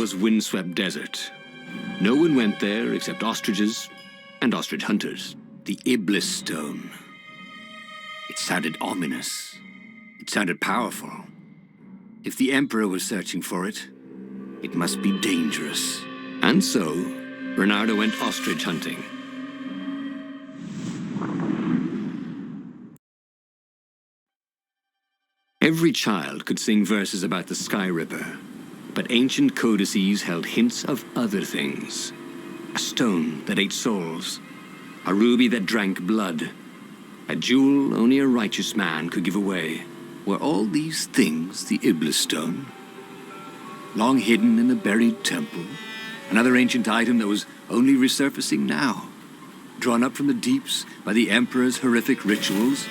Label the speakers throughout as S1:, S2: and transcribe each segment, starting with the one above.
S1: boundless windswept desert. No one went there except ostriches and ostrich hunters. The Iblis Stone. It sounded ominous. It sounded powerful. If the Emperor was searching for it, it must be dangerous. And so, Bernardo went ostrich hunting. Every child could sing verses about the Sky Ripper, but ancient codices held hints of other things. A stone that ate souls, a ruby that drank blood, a jewel only a righteous man could give away. Were all these things the Iblis Stone? Long hidden in a buried temple? Another ancient item that was only resurfacing now? Drawn up from the deeps by the Emperor's horrific rituals?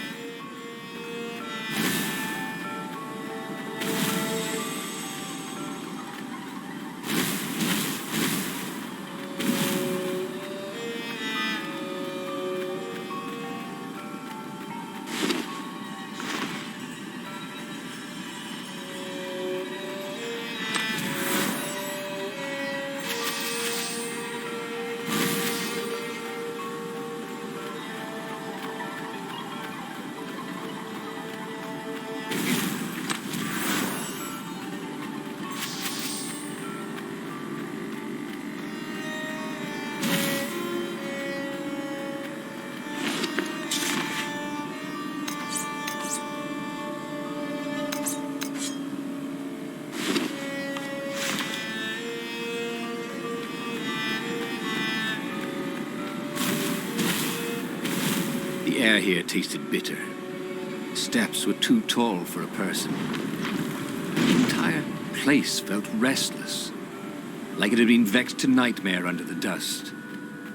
S1: The air here tasted bitter. The steps were too tall for a person. The entire place felt restless, like it had been vexed to nightmare under the dust,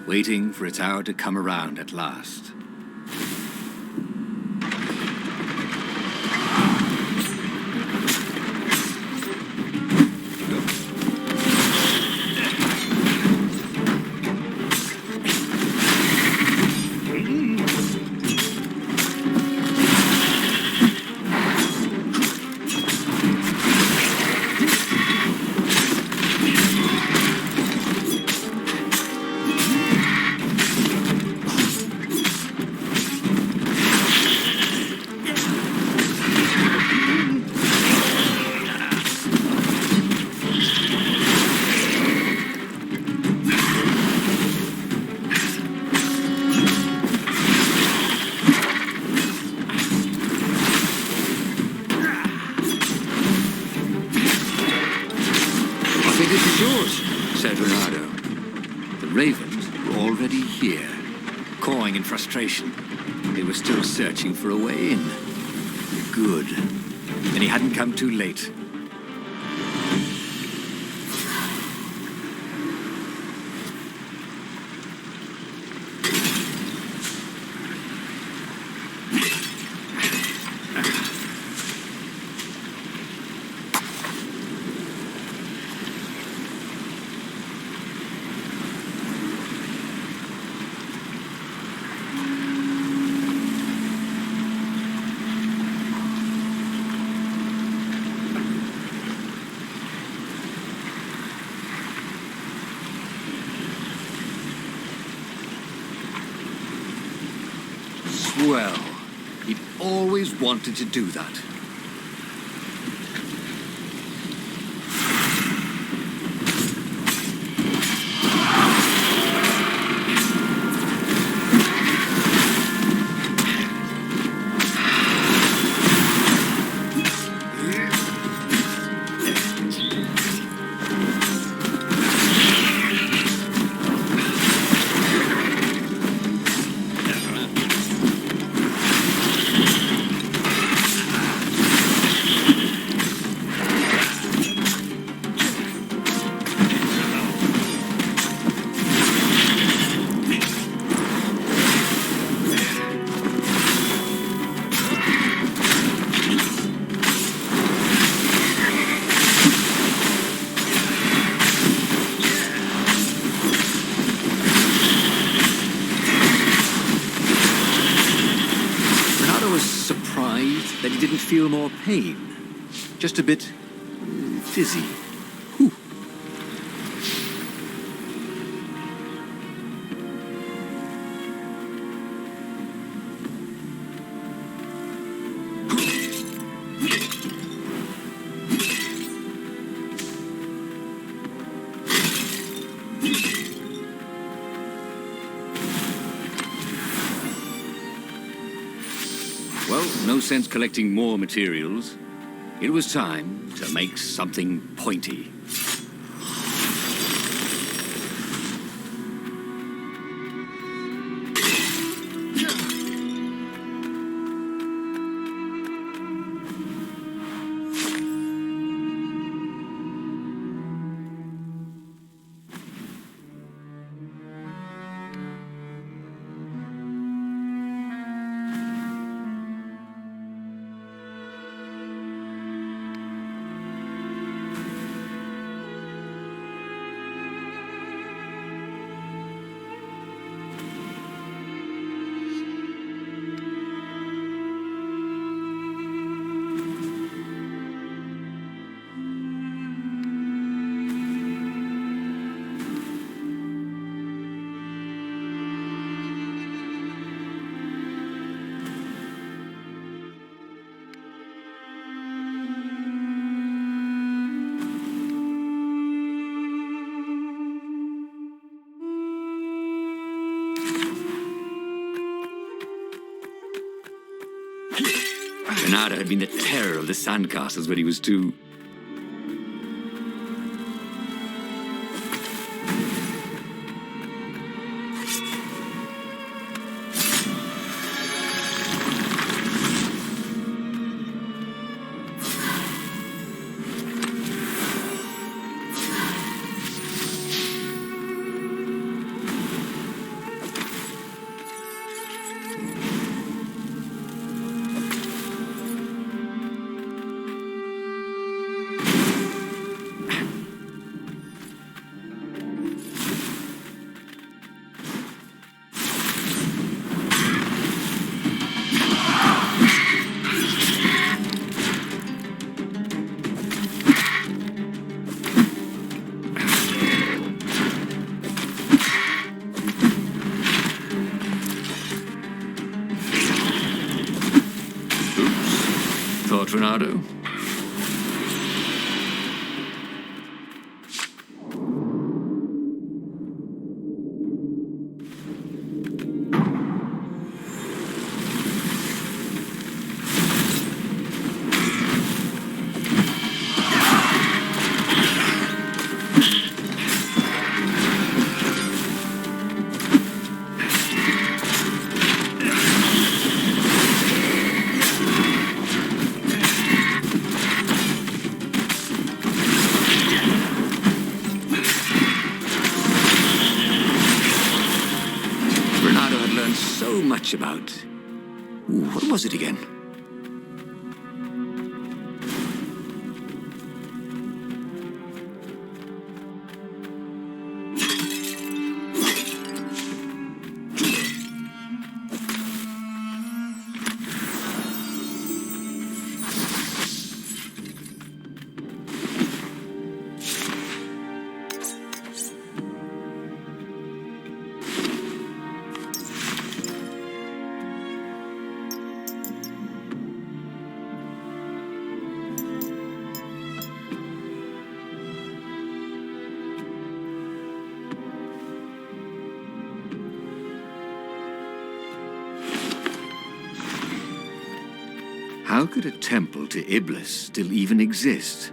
S1: waiting for its hour to come around at last. Said Bernardo. The ravens were already here, cawing in frustration. They were still searching for a way in. Good. And he hadn't come too late. Well, he'd always wanted to do that. That he didn't feel more pain. Just a bit dizzy. Whew. No sense collecting more materials. It was time to make something pointy. Bernardo had been the terror of the sandcastles when he was 2. Thought, Renato? So much about... what was it again? How could a temple to Iblis still even exist?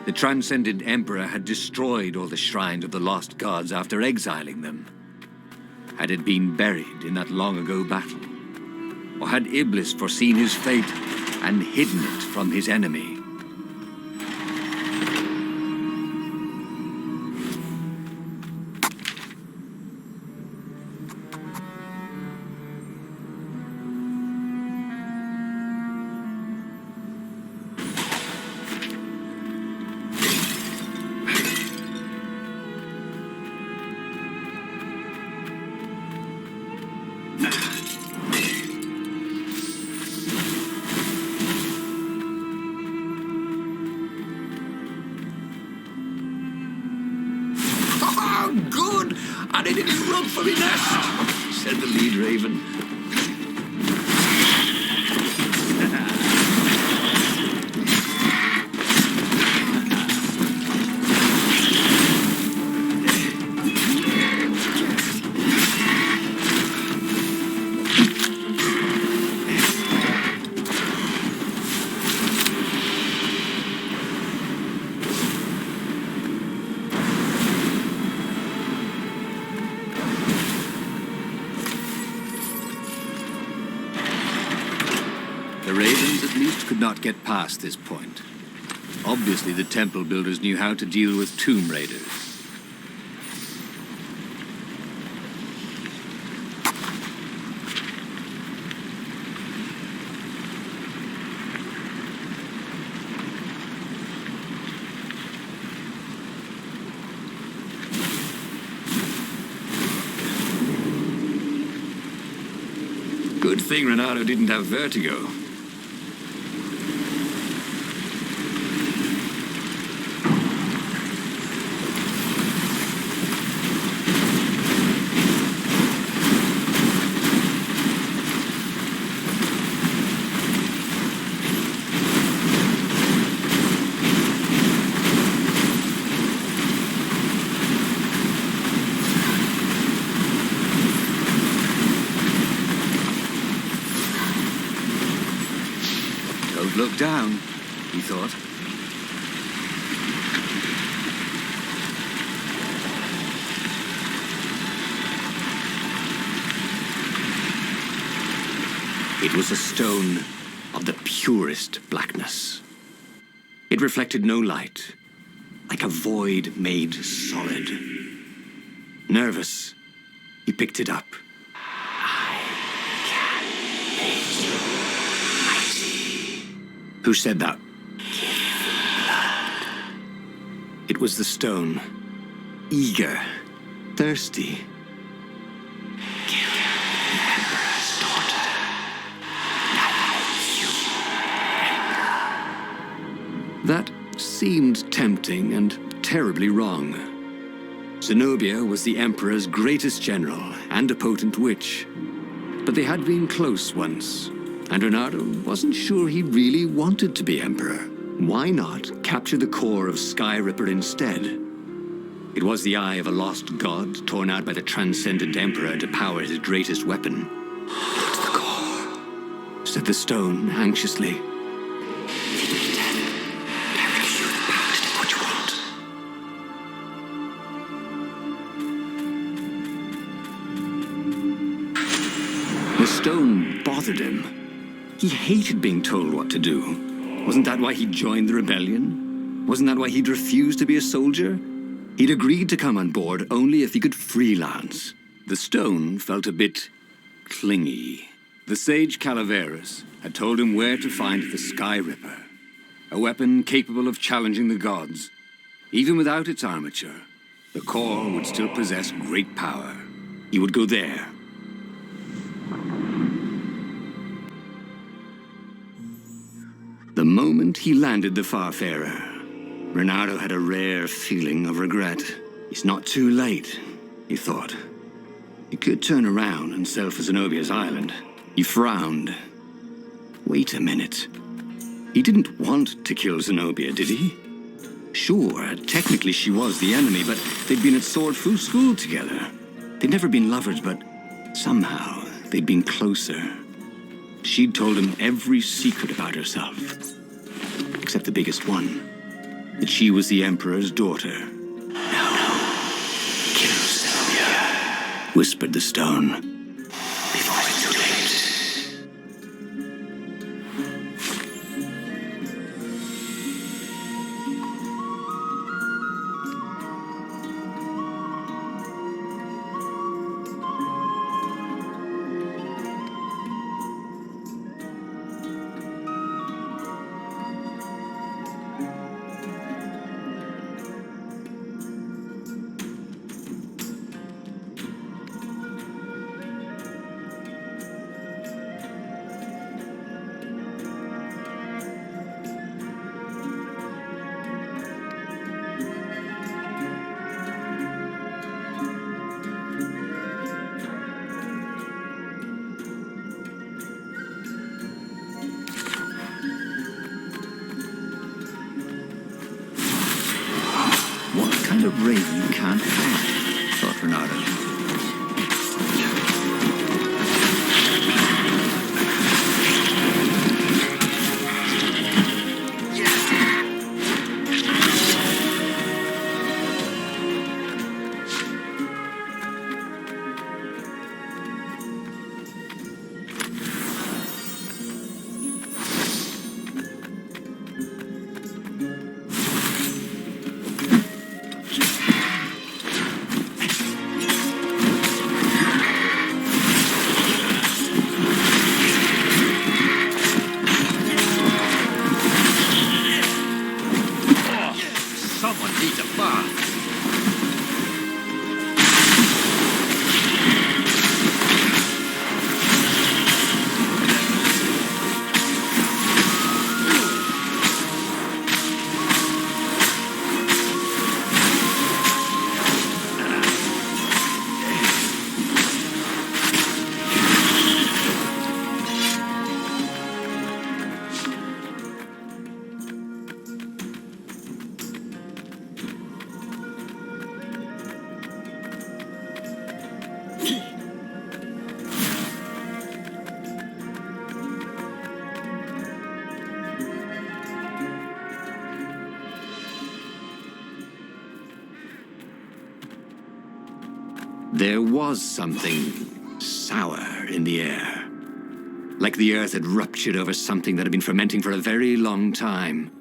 S1: The Transcendent Emperor had destroyed all the shrines of the lost gods after exiling them. Had it been buried in that long-ago battle? Or had Iblis foreseen his fate and hidden it from his enemy? Good! And it didn't run for me nest, said the lead raven. priest could not get past this point. Obviously, the temple builders knew how to deal with tomb raiders. Good thing Renato didn't have vertigo. Don't look down, he thought. It was a stone of the purest blackness. It reflected no light, like a void made solid. Nervous, he picked it up. Who said that? It was the stone. Eager. Thirsty. Kill the Emperor's daughter. That seemed tempting and terribly wrong. Zenobia was the Emperor's greatest general and a potent witch. But they had been close once. And Renato wasn't sure he really wanted to be Emperor. Why not capture the core of Sky Ripper instead? It was the eye of a lost god torn out by the transcendent Emperor to power his greatest weapon. "Look to the core," said the stone anxiously. "If you be dead, I will give you the power to do what you want." The stone bothered him. He hated being told what to do. Wasn't that why he'd joined the rebellion? Wasn't that why he'd refused to be a soldier? He'd agreed to come on board only if he could freelance. The stone felt a bit clingy. The sage Calaveras had told him where to find the Sky Ripper, a weapon capable of challenging the gods. Even without its armature, the core would still possess great power. He would go there. The moment he landed the Farfarer, Renato had a rare feeling of regret. It's not too late, he thought. He could turn around and sail for Zenobia's island. He frowned. Wait a minute. He didn't want to kill Zenobia, did he? Sure, technically she was the enemy, but they'd been at sword school together. They'd never been lovers, but somehow they'd been closer. She'd told him every secret about herself, except the biggest one, that she was the Emperor's daughter. "No, kill Zenobia," whispered the stone, "before it's too late." What kind of raven can't fly? Thought Renato. There was something sour in the air. Like the earth had ruptured over something that had been fermenting for a very long time.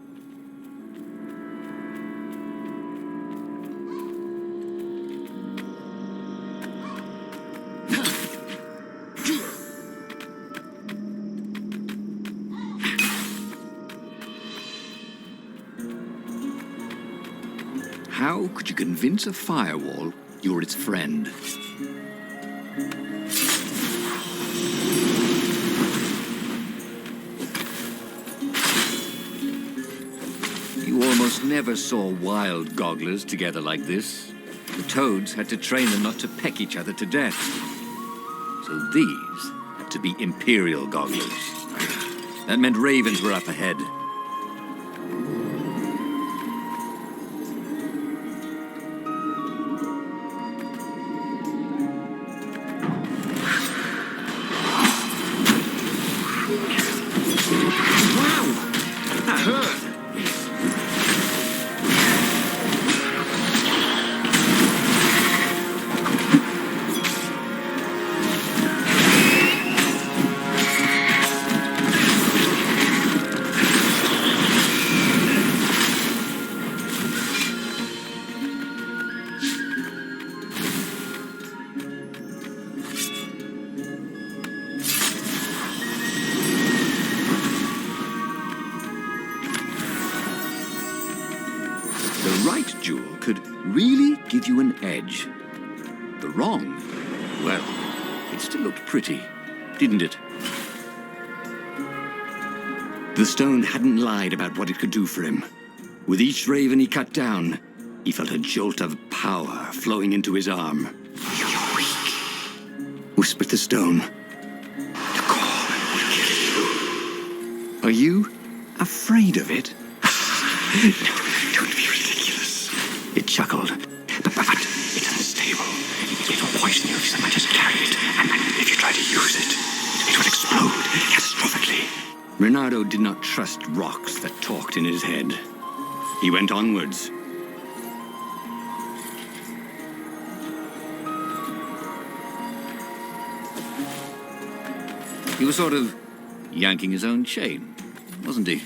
S1: How could you convince a firewall you're its friend? You almost never saw wild gogglers together like this. The toads had to train them not to peck each other to death. So these had to be imperial gogglers. That meant ravens were up ahead. The right jewel could really give you an edge. The wrong, well, it still looked pretty, didn't it? The stone hadn't lied about what it could do for him. With each raven he cut down, he felt a jolt of power flowing into his arm. "You're weak," whispered the stone. "The call will kill you." Are you afraid of it? No, don't be ridiculous. It chuckled. But it's unstable. It will poison you if so much as carry it. And if you try to use it, it will explode catastrophically. Reynardo did not trust rocks that talked in his head. He went onwards. He was sort of yanking his own chain, wasn't he?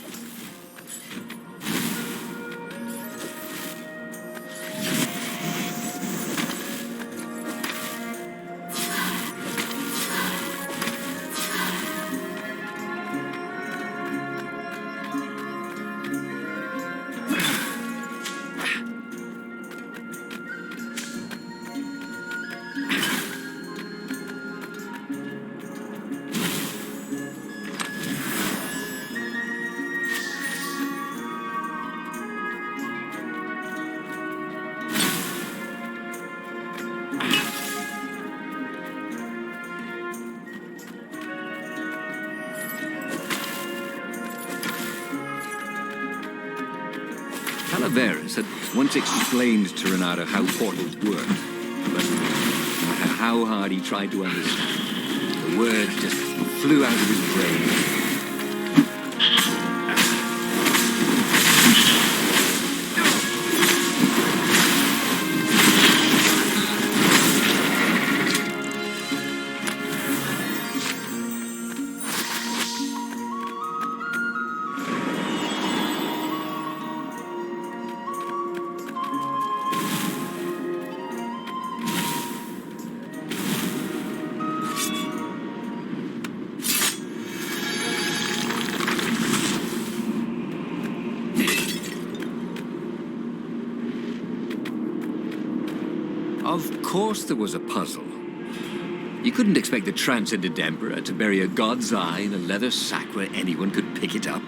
S1: Calaveras had once explained to Reynardo how portals worked, but no matter how hard he tried to understand, the words just flew out of his brain. Of course there was a puzzle. You couldn't expect the Transcendent Emperor to bury a god's eye in a leather sack where anyone could pick it up.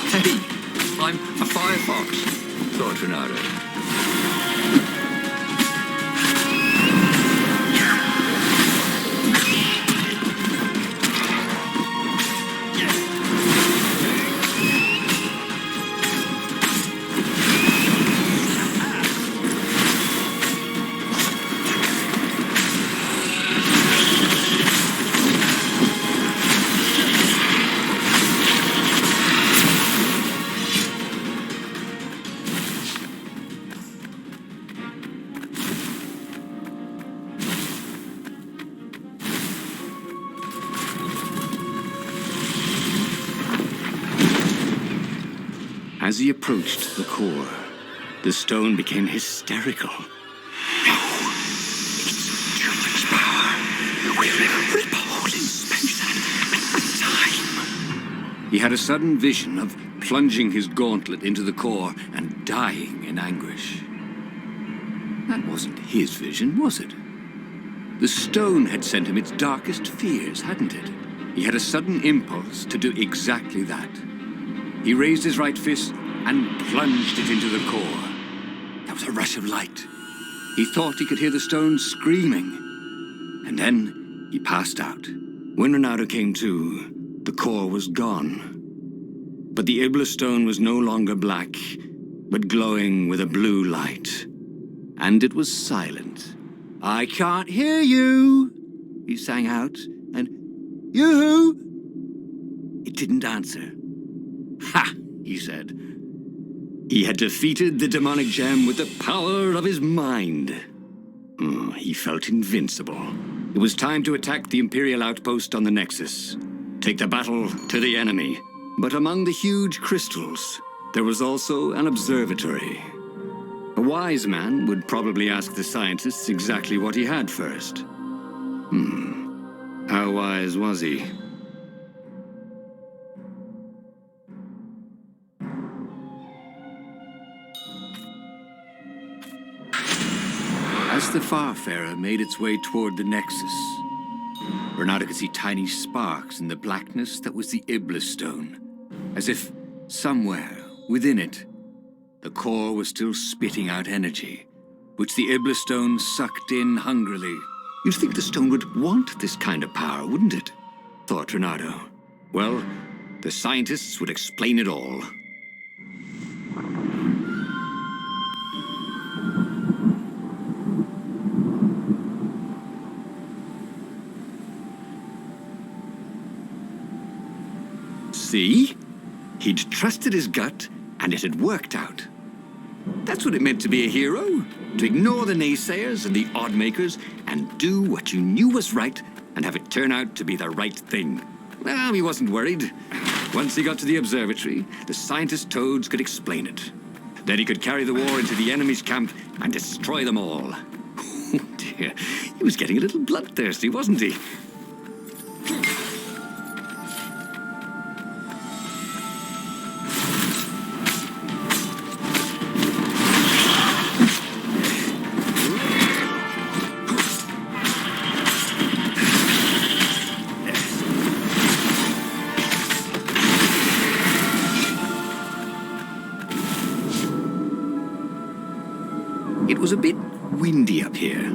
S1: Hey, I'm a firefox, thought Reynardo. As he approached the core, the stone became hysterical. No, it's too much power. We'll rip a hole in space and time. He had a sudden vision of plunging his gauntlet into the core and dying in anguish. That wasn't his vision, was it? The stone had sent him its darkest fears, hadn't it? He had a sudden impulse to do exactly that. He raised his right fist and plunged it into the core. There was a rush of light. He thought he could hear the stone screaming. And then he passed out. When Ronaldo came to, the core was gone. But the Iblis stone was no longer black, but glowing with a blue light. And it was silent. "I can't hear you," he sang out, and "Yoo-hoo!" It didn't answer. "Ha!" he said. He had defeated the demonic gem with the power of his mind. He felt invincible. It was time to attack the Imperial outpost on the Nexus. Take the battle to the enemy. But among the huge crystals, there was also an observatory. A wise man would probably ask the scientists exactly what he had first. How wise was he? As the Farfarer made its way toward the Nexus, Ronaldo could see tiny sparks in the blackness that was the Iblis stone, as if somewhere within it, the core was still spitting out energy, which the Iblis stone sucked in hungrily. You'd think the stone would want this kind of power, wouldn't it? Thought Ronaldo. Well, the scientists would explain it all. See? He'd trusted his gut, and it had worked out. That's what it meant to be a hero. To ignore the naysayers and the oddmakers and do what you knew was right and have it turn out to be the right thing. Well, he wasn't worried. Once he got to the observatory, the scientist toads could explain it. Then he could carry the war into the enemy's camp and destroy them all. Oh dear, he was getting a little bloodthirsty, wasn't he? It was a bit windy up here.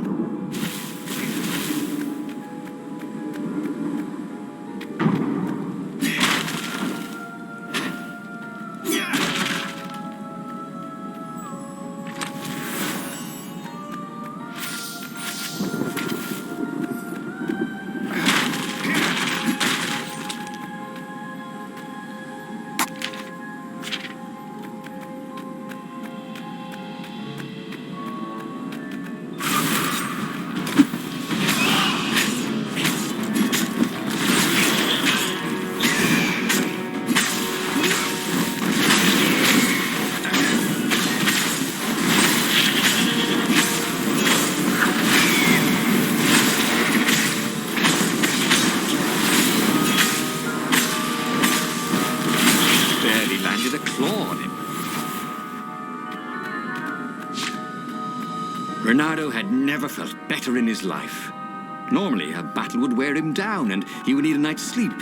S1: Ronaldo had never felt better in his life. Normally, a battle would wear him down and he would need a night's sleep.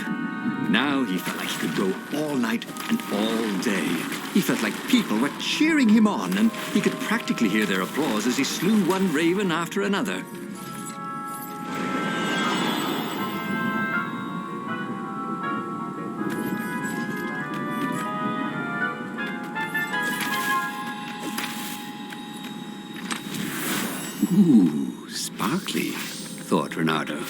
S1: Now he felt like he could go all night and all day. He felt like people were cheering him on, and he could practically hear their applause as he slew one raven after another. Ooh, sparkly, thought Ronaldo.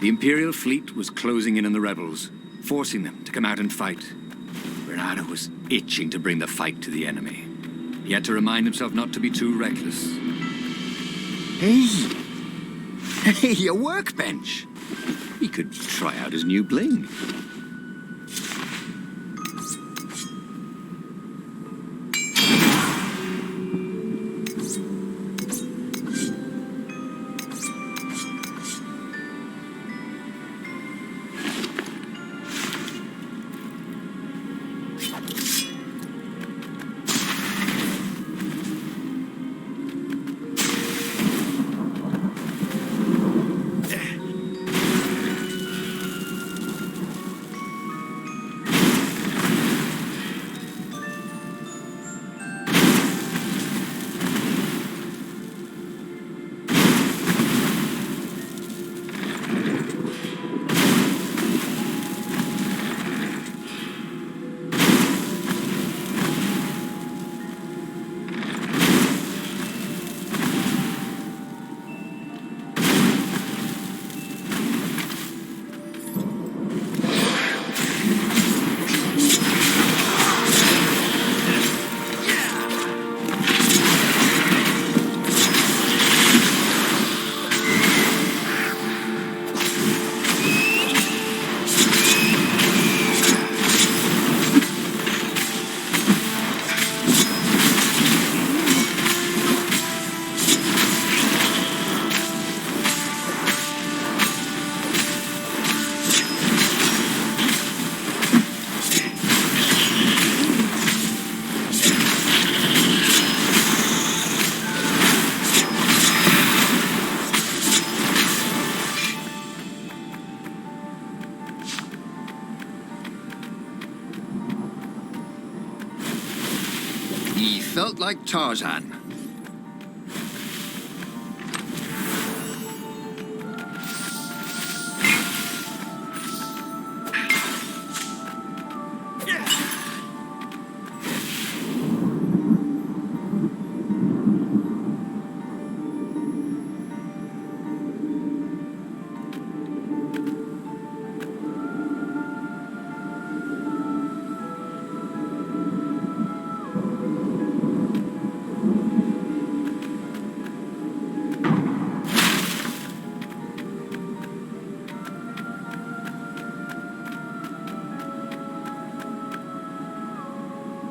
S1: The Imperial fleet was closing in on the rebels, forcing them to come out and fight. Renato was itching to bring the fight to the enemy. He had to remind himself not to be too reckless. Hey, a workbench! He could try out his new bling. He felt like Tarzan.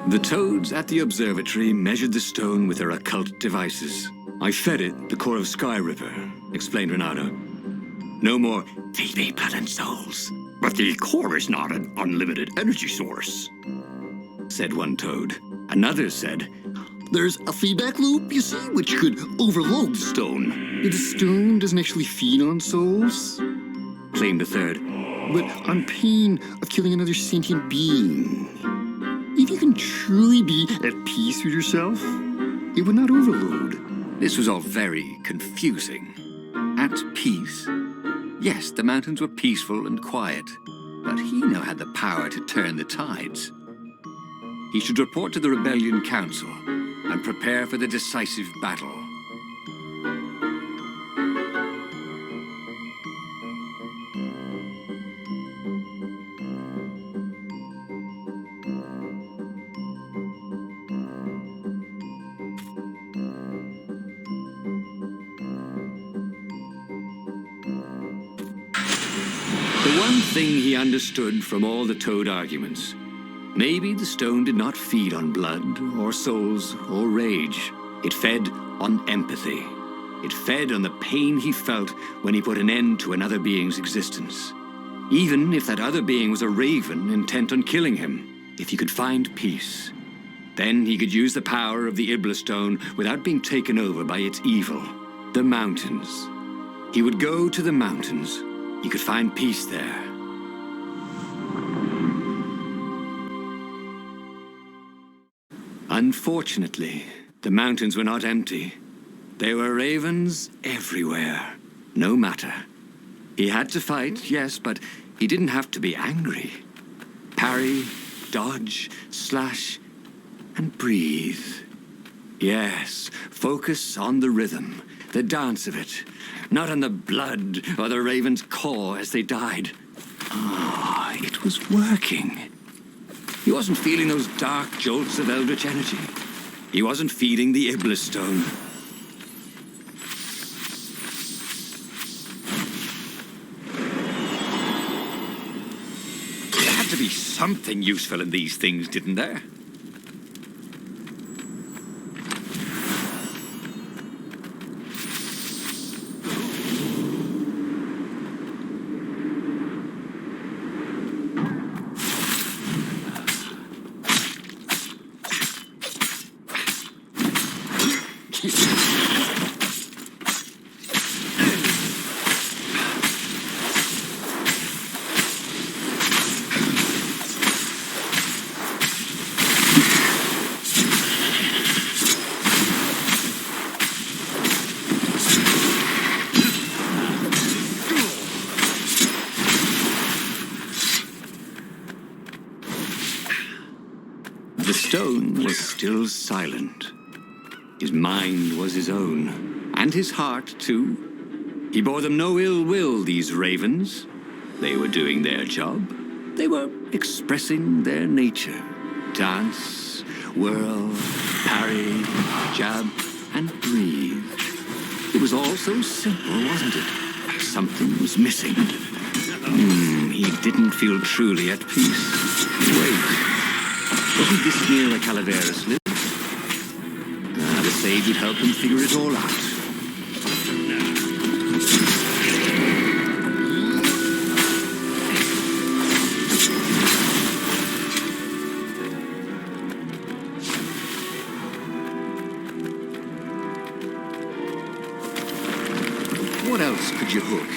S1: The toads at the observatory measured the stone with their occult devices. I fed it the core of Sky Ripper, explained Renato. No more, feed me blood and souls. But the core is not an unlimited energy source, said one toad. Another said, there's a feedback loop, you see, which could overload the stone. The stone doesn't actually feed on souls, claimed a third, but on pain of killing another sentient being. If you can truly be at peace with yourself, it would not overload. This was all very confusing. At peace? Yes, the mountains were peaceful and quiet, but he now had the power to turn the tides. He should report to the Rebellion Council and prepare for the decisive battle. The one thing he understood from all the toad arguments, maybe the stone did not feed on blood or souls or rage. It fed on empathy. It fed on the pain he felt when he put an end to another being's existence. Even if that other being was a raven intent on killing him, if he could find peace, then he could use the power of the Ibla stone without being taken over by its evil. The mountains. He would go to the mountains. He could find peace there. Unfortunately, the mountains were not empty. There were ravens everywhere. No matter. He had to fight, yes, but he didn't have to be angry. Parry, dodge, slash, and breathe. Yes, focus on the rhythm. the dance of it, not on the blood or the raven's core as they died. Ah, it was working. He wasn't feeling those dark jolts of eldritch energy. He wasn't feeding the Iblis stone. There had to be something useful in these things, didn't there? The stone was still silent. His mind was his own, and his heart too. He bore them no ill will, these ravens. They were doing their job. They were expressing their nature. Dance, whirl, parry, jab, and breathe. It was all so simple, wasn't it? Something was missing. He didn't feel truly at peace. Wait. Wasn't this near where Calaveras lived? The sage would help him figure it all out. What else could you hook?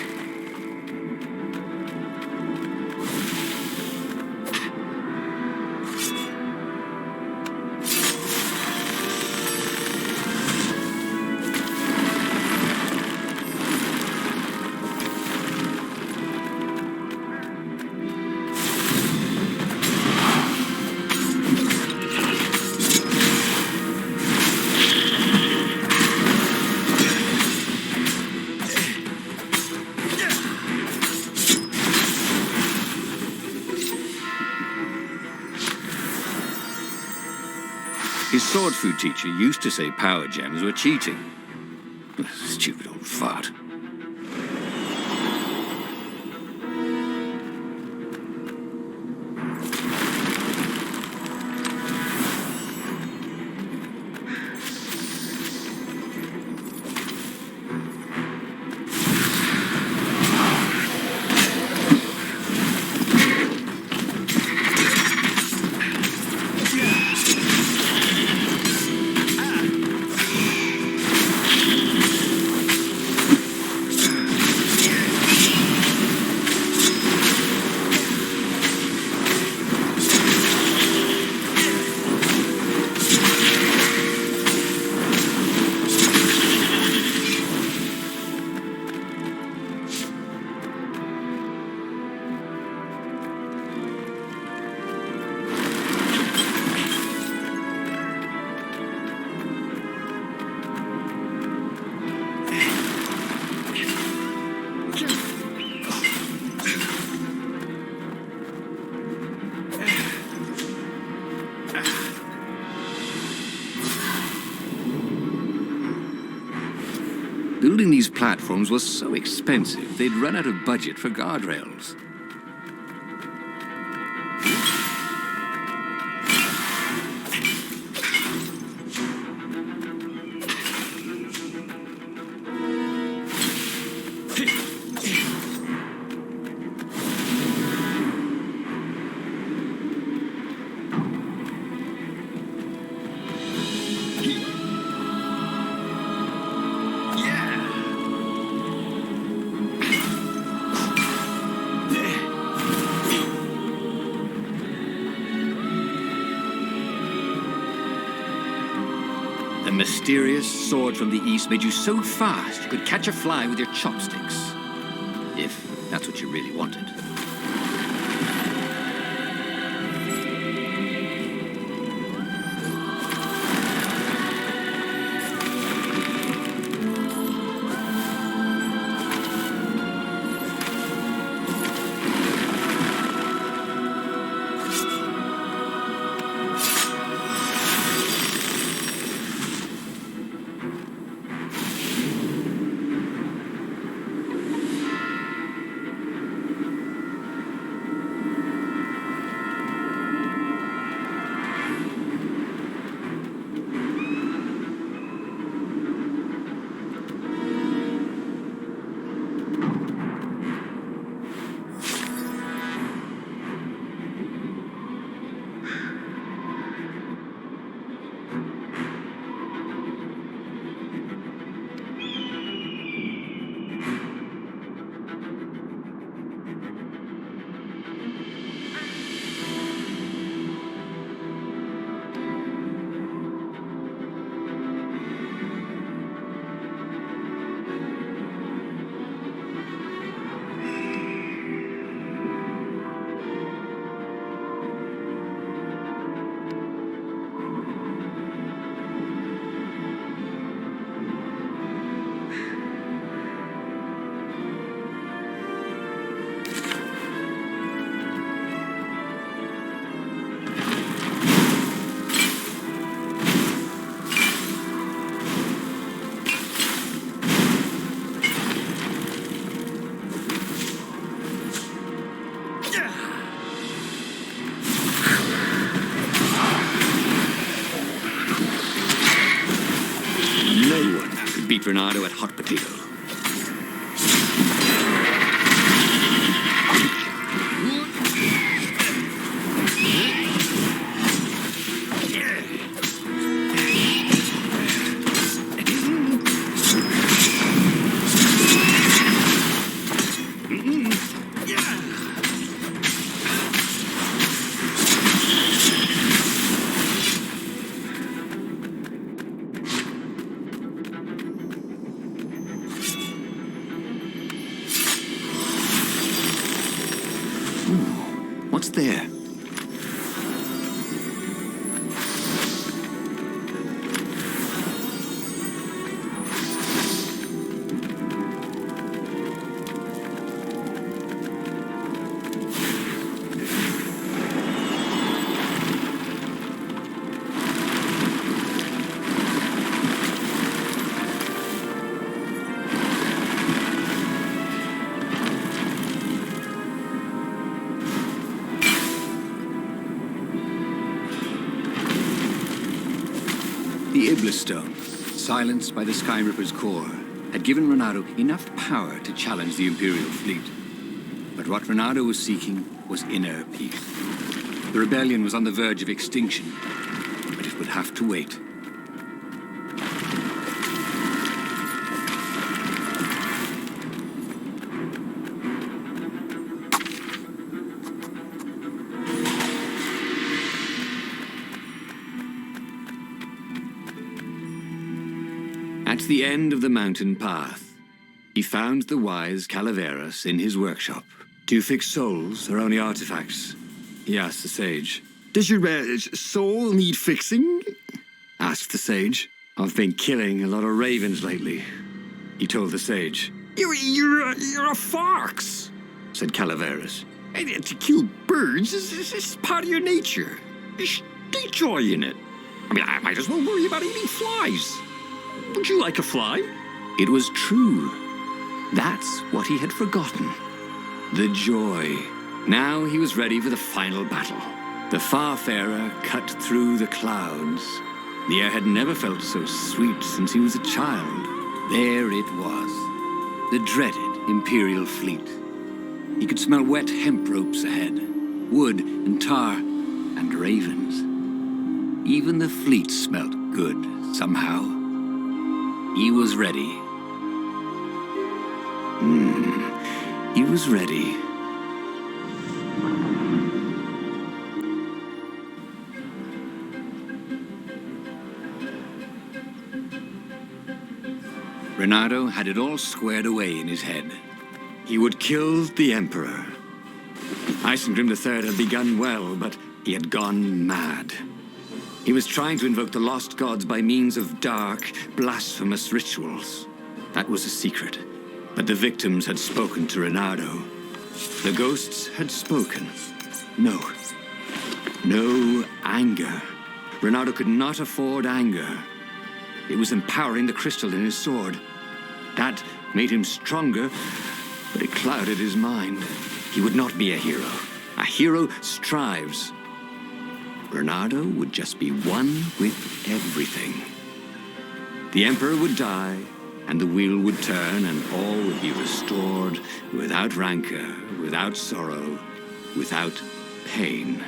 S1: His sword food teacher used to say power gems were cheating. Stupid old fart. Building these platforms was so expensive, they'd run out of budget for guardrails. The mysterious sword from the east made you so fast you could catch a fly with your chopsticks. If that's what you really wanted. beat Renato at hot potato. What's there? The Iblis Stone, silenced by the Sky Ripper's core, had given Renato enough power to challenge the Imperial fleet. But what Renato was seeking was inner peace. The rebellion was on the verge of extinction, but it would have to wait. At the end of the mountain path, he found the wise Calaveras in his workshop. "Do you fix souls or only artifacts?" he asked the sage. "Does your soul need fixing?" asked the sage. "I've been killing a lot of ravens lately," he told the sage. You're a fox," said Calaveras. "To kill birds is part of your nature. Take joy in it. I mean, I might as well worry about eating flies. Would you like a fly?" It was true. That's what he had forgotten. The joy. Now he was ready for the final battle. The Farfarer cut through the clouds. The air had never felt so sweet since he was a child. There it was. The dreaded Imperial fleet. He could smell wet hemp ropes ahead, wood and tar, and ravens. Even the fleet smelt good, somehow. He was ready. He was ready. Renato had it all squared away in his head. He would kill the Emperor. Isengrim III had begun well, but he had gone mad. He was trying to invoke the lost gods by means of dark, blasphemous rituals. That was a secret. But the victims had spoken to Renato. The ghosts had spoken. No. No anger. Renato could not afford anger. It was empowering the crystal in his sword. That made him stronger, but it clouded his mind. He would not be a hero. A hero strives. Renato would just be one with everything. The Emperor would die, and the wheel would turn, and all would be restored without rancor, without sorrow, without pain.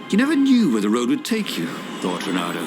S1: You never knew where the road would take you, thought Renato.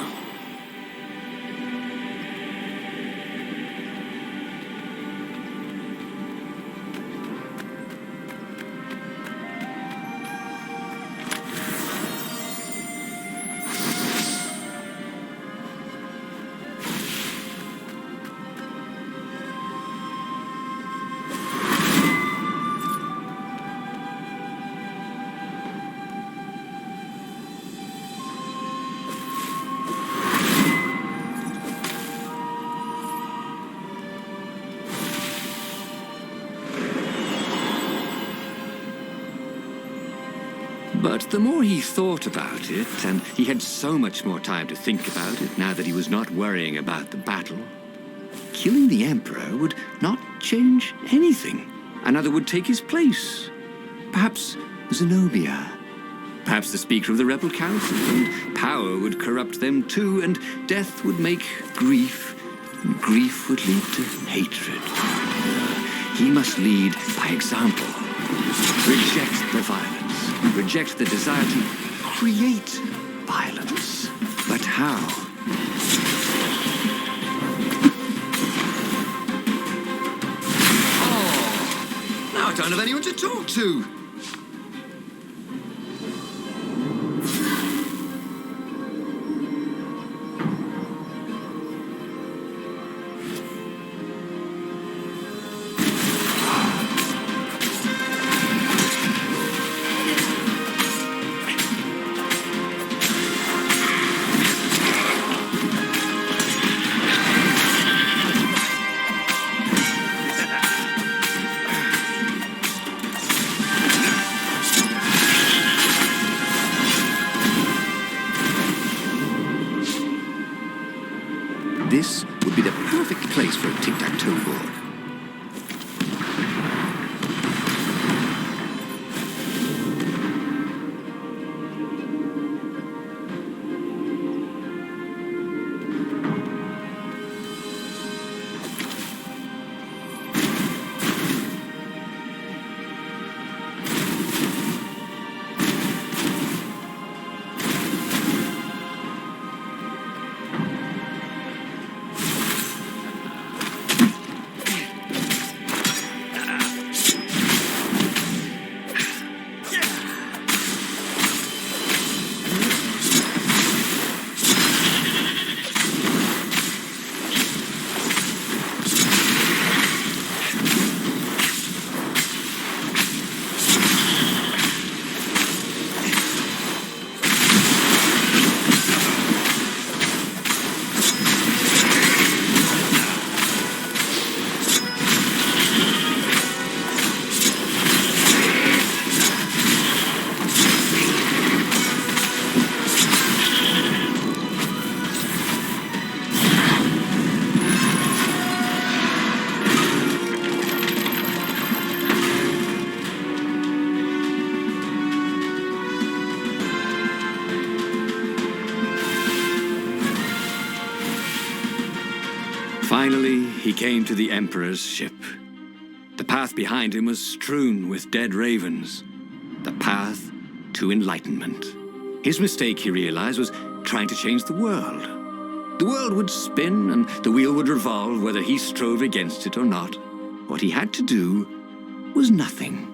S1: But the more he thought about it, and he had so much more time to think about it now that he was not worrying about the battle, killing the Emperor would not change anything. Another would take his place. Perhaps Zenobia. Perhaps the Speaker of the Rebel Council. And power would corrupt them too, and death would make grief. And grief would lead to hatred. He must lead by example. Reject the violence. Reject the desire to create violence. But how? Oh, now I don't have anyone to talk to. This would be the perfect place for a tic-tac-toe board. Finally, he came to the Emperor's ship. The path behind him was strewn with dead ravens. The path to enlightenment. His mistake, he realized, was trying to change the world. The world would spin and the wheel would revolve whether he strove against it or not. What he had to do was nothing.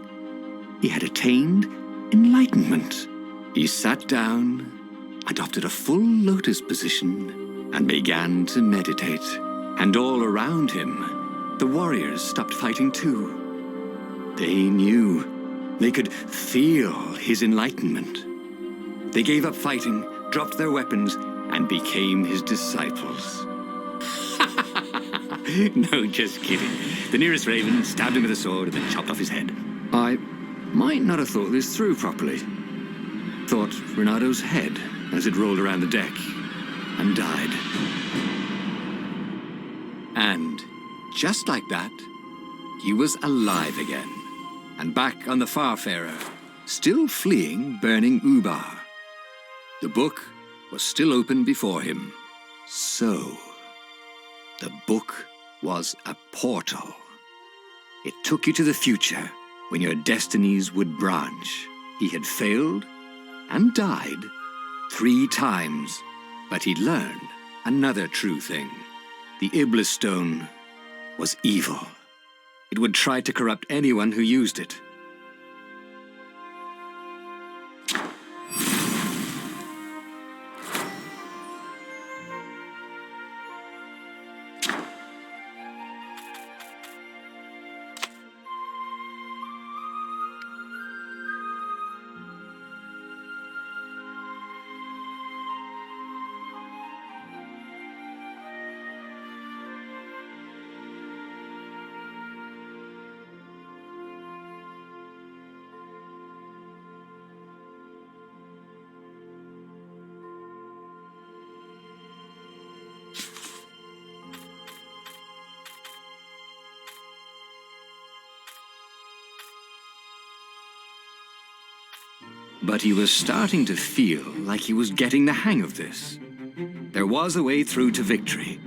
S1: He had attained enlightenment. He sat down, adopted a full lotus position, and began to meditate. And all around him, the warriors stopped fighting too. They knew. They could feel his enlightenment. They gave up fighting, dropped their weapons, and became his disciples. No, just kidding. The nearest raven stabbed him with a sword and then chopped off his head. I might not have thought this through properly. Thought Renado's head as it rolled around the deck and died. And just like that, he was alive again, and back on the Farfarer, still fleeing burning Ubar. The book was still open before him. So, the book was a portal. It took you to the future, when your destinies would branch. He had failed and died 3 times, but he'd learned another true thing. The Iblis Stone was evil. It would try to corrupt anyone who used it. But he was starting to feel like he was getting the hang of this. There was a way through to victory.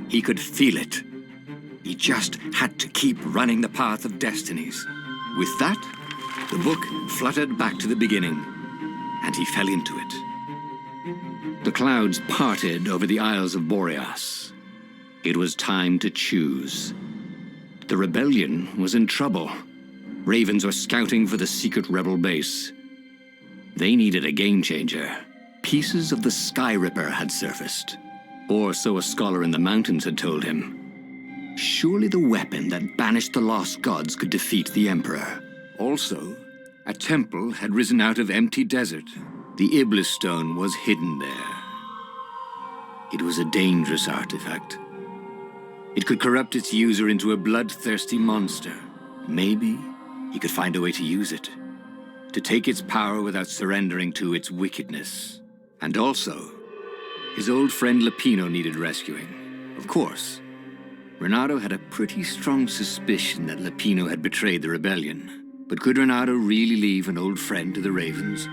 S1: He could feel it. He just had to keep running the Path of Destinies. With that, the book fluttered back to the beginning, and he fell into it. The clouds parted over the Isles of Boreas. It was time to choose. The rebellion was in trouble. Ravens were scouting for the secret rebel base. They needed a game changer. Pieces of the Sky Ripper had surfaced, or so a scholar in the mountains had told him. Surely the weapon that banished the lost gods could defeat the Emperor. Also, a temple had risen out of empty desert. The Iblis stone was hidden there. It was a dangerous artifact. It could corrupt its user into a bloodthirsty monster. Maybe he could find a way to use it, to take its power without surrendering to its wickedness. And also, his old friend Lupino needed rescuing. Of course, Renato had a pretty strong suspicion that Lupino had betrayed the rebellion. But could Renato really leave an old friend to the Ravens?